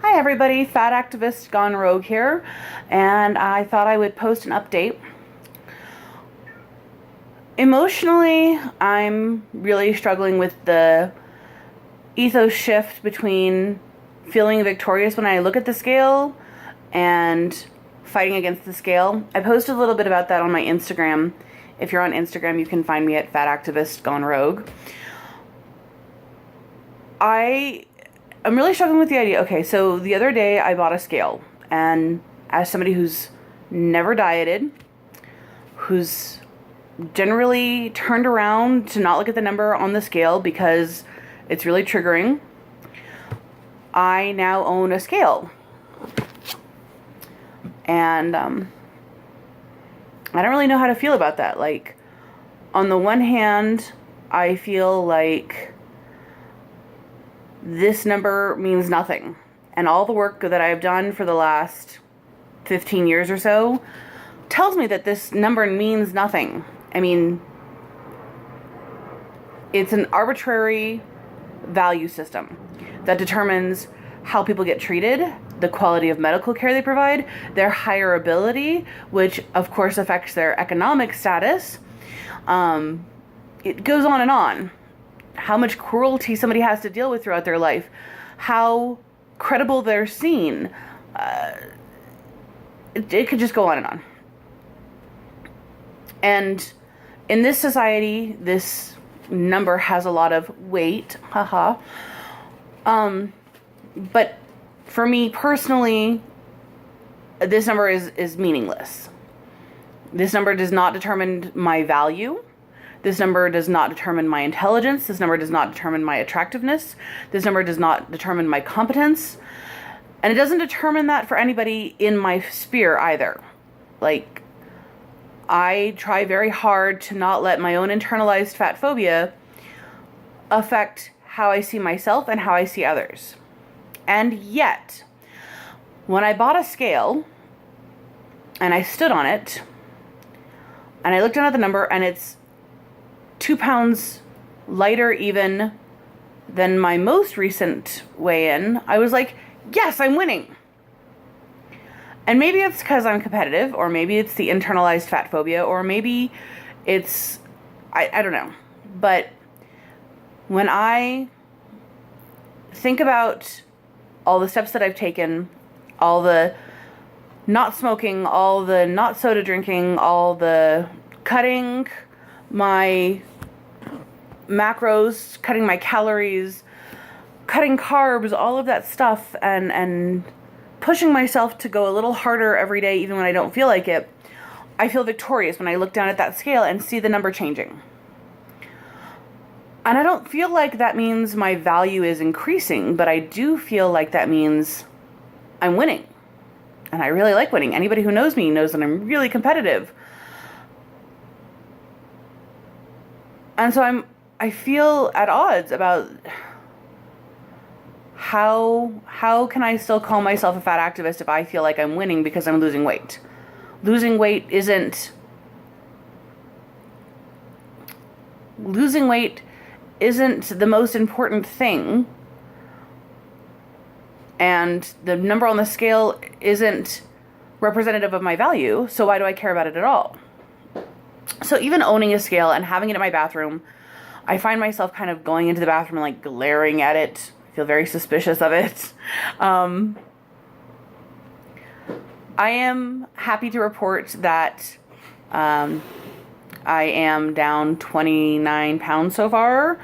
Hi everybody, Fat Activist Gone Rogue here, and I thought I would post an update. Emotionally, I'm really struggling with the ethos shift between feeling victorious when I look at the scale and fighting against the scale. I posted a little bit about that on my Instagram. If you're on Instagram, you can find me at Fat Activist Gone Rogue. I'm really struggling with the idea. Okay, so the other day I bought a scale, and as somebody who's never dieted, who's generally turned around to not look at the number on the scale because it's really triggering, I now own a scale. And I don't really know how to feel about that. Like, on the one hand, I feel like this number means nothing. And all the work that I've done for the last 15 years or so tells me that this number means nothing. I mean, it's an arbitrary value system that determines how people get treated, the quality of medical care they provide, their hireability, which of course affects their economic status. It goes on and on. How much cruelty somebody has to deal with throughout their life, how credible they're seen. It could just go on and on. And in this society, this number has a lot of weight, haha. But for me personally, this number is meaningless. This number does not determine my value. This number does not determine my intelligence. This number does not determine my attractiveness. This number does not determine my competence. And it doesn't determine that for anybody in my sphere either. Like, I try very hard to not let my own internalized fat phobia affect how I see myself and how I see others. And yet, when I bought a scale and I stood on it and I looked down at the number and it's 2 pounds lighter even than my most recent weigh-in, I was like, yes, I'm winning. And maybe it's because I'm competitive, or maybe it's the internalized fat phobia, or maybe it's, I don't know. But when I think about all the steps that I've taken, all the not smoking, all the not soda drinking, all the cutting my macros, cutting my calories, cutting carbs, all of that stuff, and pushing myself to go a little harder every day, even when I don't feel like it, I feel victorious when I look down at that scale and see the number changing. And I don't feel like that means my value is increasing, but I do feel like that means I'm winning. And I really like winning. Anybody who knows me knows that I'm really competitive. And so I feel at odds about how can I still call myself a fat activist if I feel like I'm winning because I'm losing weight? Losing weight isn't the most important thing, and the number on the scale isn't representative of my value, so why do I care about it at all? So even owning a scale and having it in my bathroom, I find myself kind of going into the bathroom and like glaring at it. I feel very suspicious of it. I am happy to report that I am down 29 pounds so far.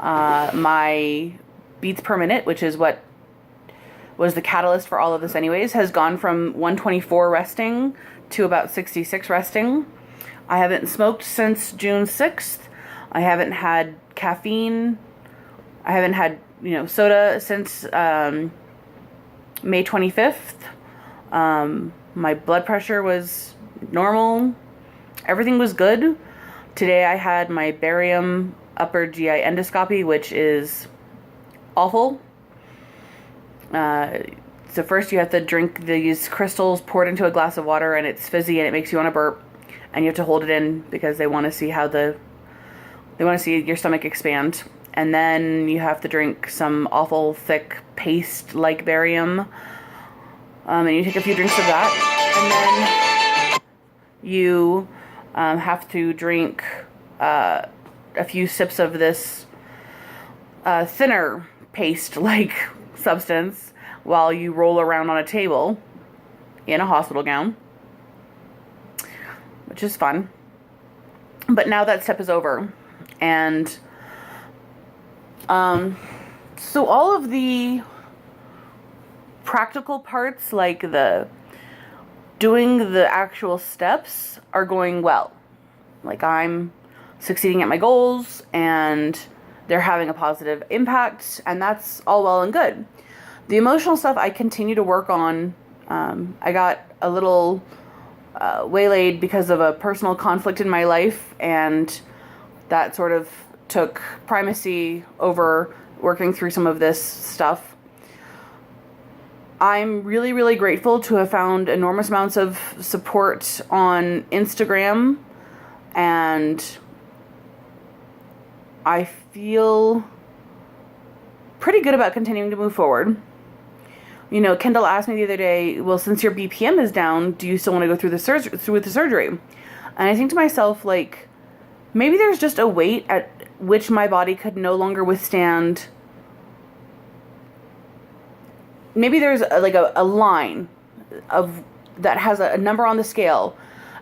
My beats per minute, which is what was the catalyst for all of this anyways, has gone from 124 resting to about 66 resting. I haven't smoked since June 6th. I haven't had caffeine. I haven't had, soda since May 25th. My blood pressure was normal. Everything was good. Today I had my barium upper GI endoscopy, which is awful. So first you have to drink these crystals poured into a glass of water, and it's fizzy and it makes you want to burp. And you have to hold it in because they want to see your stomach expand. and then you have to drink some awful thick paste like barium, and you take a few drinks of that, and then you have to drink a few sips of this thinner paste like substance while you roll around on a table in a hospital gown, which is fun. But now that step is over, and so all of the practical parts, like the doing the actual steps, are going well. Like, I'm succeeding at my goals and they're having a positive impact, and that's all well and good. The emotional stuff I continue to work on. I got a little waylaid because of a personal conflict in my life, and that sort of took primacy over working through some of this stuff. I'm really, really grateful to have found enormous amounts of support on Instagram, and I feel pretty good about continuing to move forward. You know, Kendall asked me the other day, well, since your BPM is down, do you still want to go through with the surgery? And I think to myself, like, maybe there's just a weight at which my body could no longer withstand. Maybe there's a line of that has a number on the scale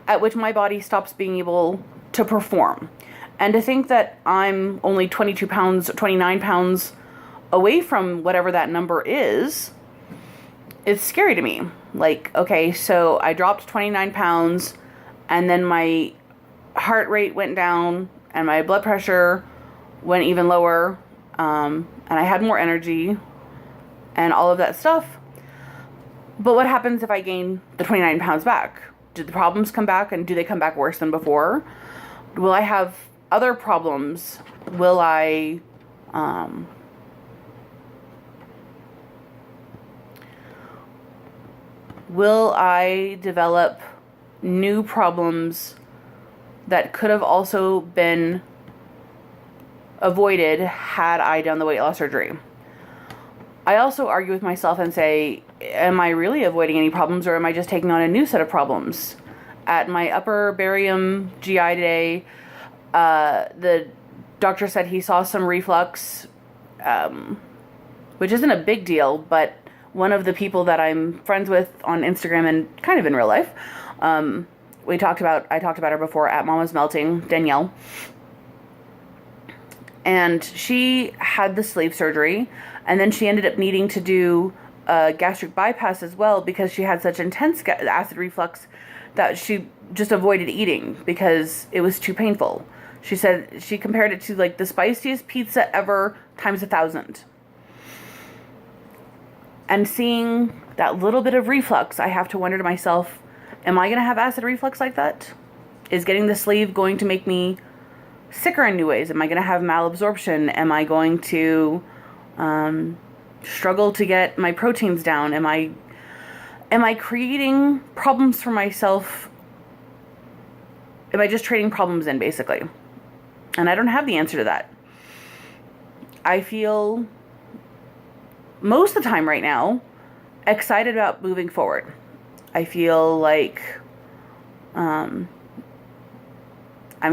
at which my body stops being able to perform. And to think that I'm only 22 pounds, 29 pounds away from whatever that number is, it's scary to me. Like, okay, so I dropped 29 pounds, and then my heart rate went down, and my blood pressure went even lower, and I had more energy, and all of that stuff. But what happens if I gain the 29 pounds back? Do the problems come back, and do they come back worse than before? Will I have other problems? Will I develop new problems that could have also been avoided had I done the weight loss surgery? I also argue with myself and say, am I really avoiding any problems, or am I just taking on a new set of problems? At my upper barium GI today, the doctor said he saw some reflux, which isn't a big deal, but one of the people that I'm friends with on Instagram and kind of in real life, I talked about her before at Mama's Melting, Danielle. And she had the sleeve surgery, and then she ended up needing to do a gastric bypass as well because she had such intense acid reflux that she just avoided eating because it was too painful. She said she compared it to like the spiciest pizza ever times 1,000. And seeing that little bit of reflux, I have to wonder to myself, am I going to have acid reflux like that? Is getting the sleeve going to make me sicker in new ways? Am I going to have malabsorption? Am I going to struggle to get my proteins down? Am I creating problems for myself? Am I just trading problems in, basically? And I don't have the answer to that. I feel most of the time right now excited about moving forward. I feel like I'm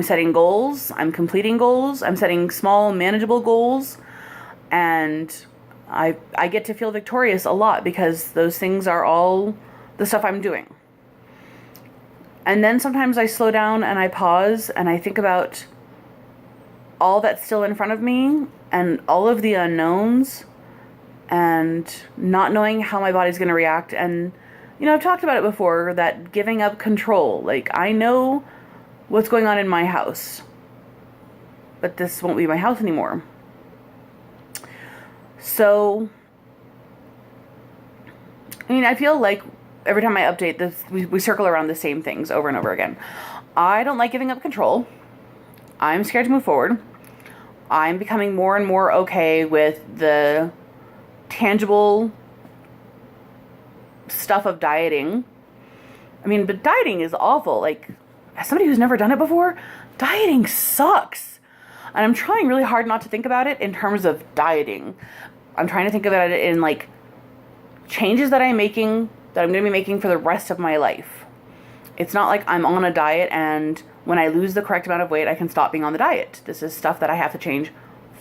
setting goals, I'm completing goals, I'm setting small, manageable goals, and I get to feel victorious a lot because those things are all the stuff I'm doing. And then sometimes I slow down and I pause and I think about all that's still in front of me and all of the unknowns and not knowing how my body's going to react. And, you know, I've talked about it before, that giving up control. Like, I know what's going on in my house, but this won't be my house anymore. So, I mean, I feel like every time I update this, we circle around the same things over and over again. I don't like giving up control. I'm scared to move forward. I'm becoming more and more okay with the tangible stuff of dieting. I mean, but dieting is awful. Like, as somebody who's never done it before, dieting sucks. And I'm trying really hard not to think about it in terms of dieting. I'm trying to think about it in like changes that I'm making, that I'm going to be making for the rest of my life. It's not like I'm on a diet and when I lose the correct amount of weight, I can stop being on the diet. This is stuff that I have to change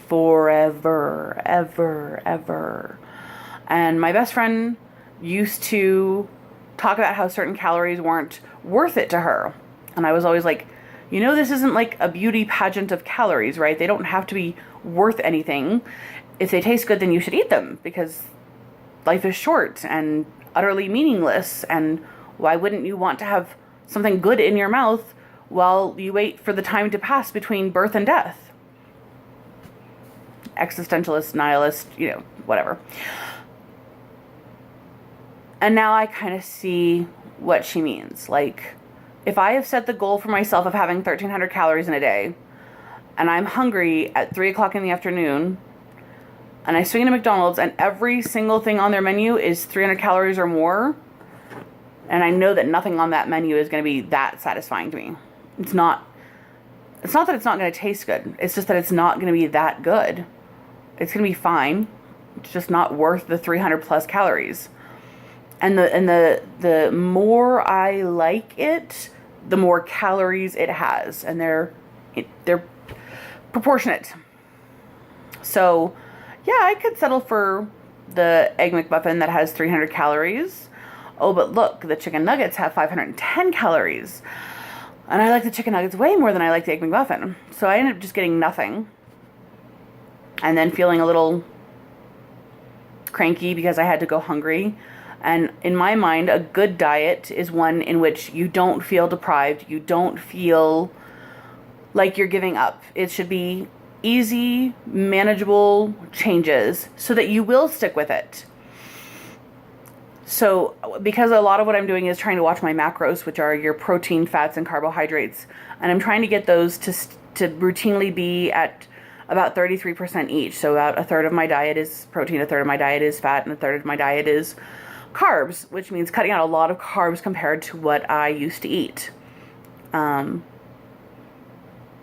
forever, ever, ever. And my best friend used to talk about how certain calories weren't worth it to her. And I was always like, you know, this isn't like a beauty pageant of calories, right? They don't have to be worth anything. If they taste good, then you should eat them because life is short and utterly meaningless. And why wouldn't you want to have something good in your mouth while you wait for the time to pass between birth and death? Existentialist, nihilist, you know, whatever. And now I kind of see what she means. Like, if I have set the goal for myself of having 1,300 calories in a day, and I'm hungry at 3 o'clock in the afternoon, and I swing into McDonald's, and every single thing on their menu is 300 calories or more, and I know that nothing on that menu is going to be that satisfying to me. It's not that it's not going to taste good. It's just that it's not going to be that good. It's going to be fine. It's just not worth the 300 plus calories. And the more I like it, the more calories it has, and they're proportionate. So, yeah, I could settle for the Egg McMuffin that has 300 calories. Oh, but look, the chicken nuggets have 510 calories. And I like the chicken nuggets way more than I like the Egg McMuffin. So I ended up just getting nothing. And then feeling a little cranky because I had to go hungry. And in my mind, a good diet is one in which you don't feel deprived. You don't feel like you're giving up. It should be easy, manageable changes so that you will stick with it. So because a lot of what I'm doing is trying to watch my macros, which are your protein, fats, and carbohydrates, and I'm trying to get those to routinely be at about 33% each. So about a third of my diet is protein, a third of my diet is fat, and a third of my diet is carbs, which means cutting out a lot of carbs compared to what I used to eat. And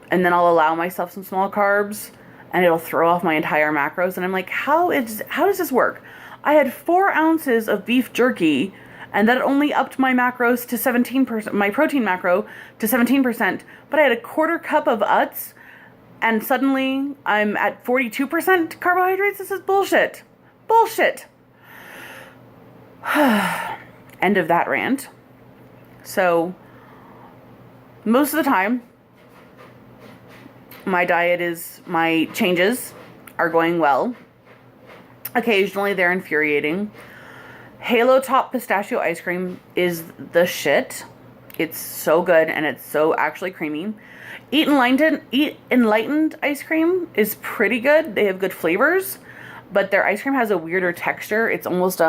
then I'll allow myself some small carbs and it'll throw off my entire macros. And I'm like, how does this work? I had 4 ounces of beef jerky and that only upped my macros to 17%, my protein macro to 17%, but I had a quarter cup of Utz and suddenly I'm at 42% carbohydrates. This is bullshit. Bullshit. End of that rant. So, most of the time, my changes are going well. Occasionally, they're infuriating. Halo Top pistachio ice cream is the shit. It's so good and it's so actually creamy. Eat Enlightened ice cream is pretty good. They have good flavors, but their ice cream has a weirder texture. It's almost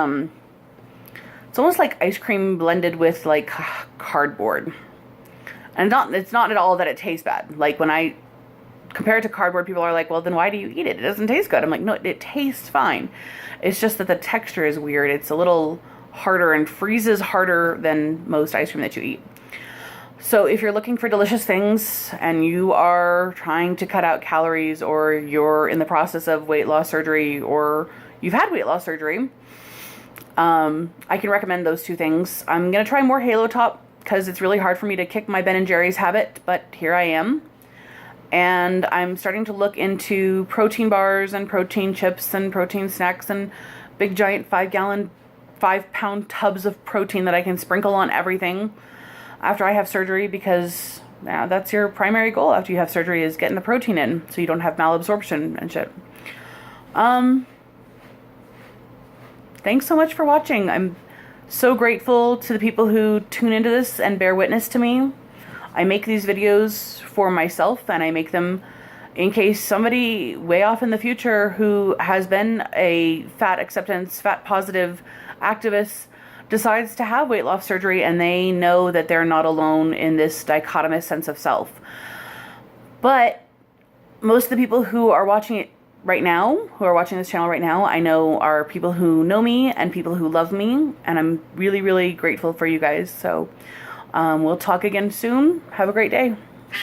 like ice cream blended with like cardboard. And it's not at all that it tastes bad. Like when I compare it to cardboard, people are like, well, then why do you eat it? It doesn't taste good. I'm like, no, it tastes fine. It's just that the texture is weird. It's a little harder and freezes harder than most ice cream that you eat. So if you're looking for delicious things and you are trying to cut out calories, or you're in the process of weight loss surgery, or you've had weight loss surgery, I can recommend those 2 things. I'm going to try more Halo Top because it's really hard for me to kick my Ben & Jerry's habit, but here I am. And I'm starting to look into protein bars and protein chips and protein snacks and big giant 5-pound tubs of protein that I can sprinkle on everything after I have surgery, because that's your primary goal after you have surgery, is getting the protein in so you don't have malabsorption and shit. Thanks so much for watching. I'm so grateful to the people who tune into this and bear witness to me. I make these videos for myself, and I make them in case somebody way off in the future who has been a fat acceptance, fat positive activist decides to have weight loss surgery, and they know that they're not alone in this dichotomous sense of self. But most of the people who are watching it right now, who are watching this channel right now, I know are people who know me and people who love me, and I'm really, really grateful for you guys. So we'll talk again soon. Have a great day.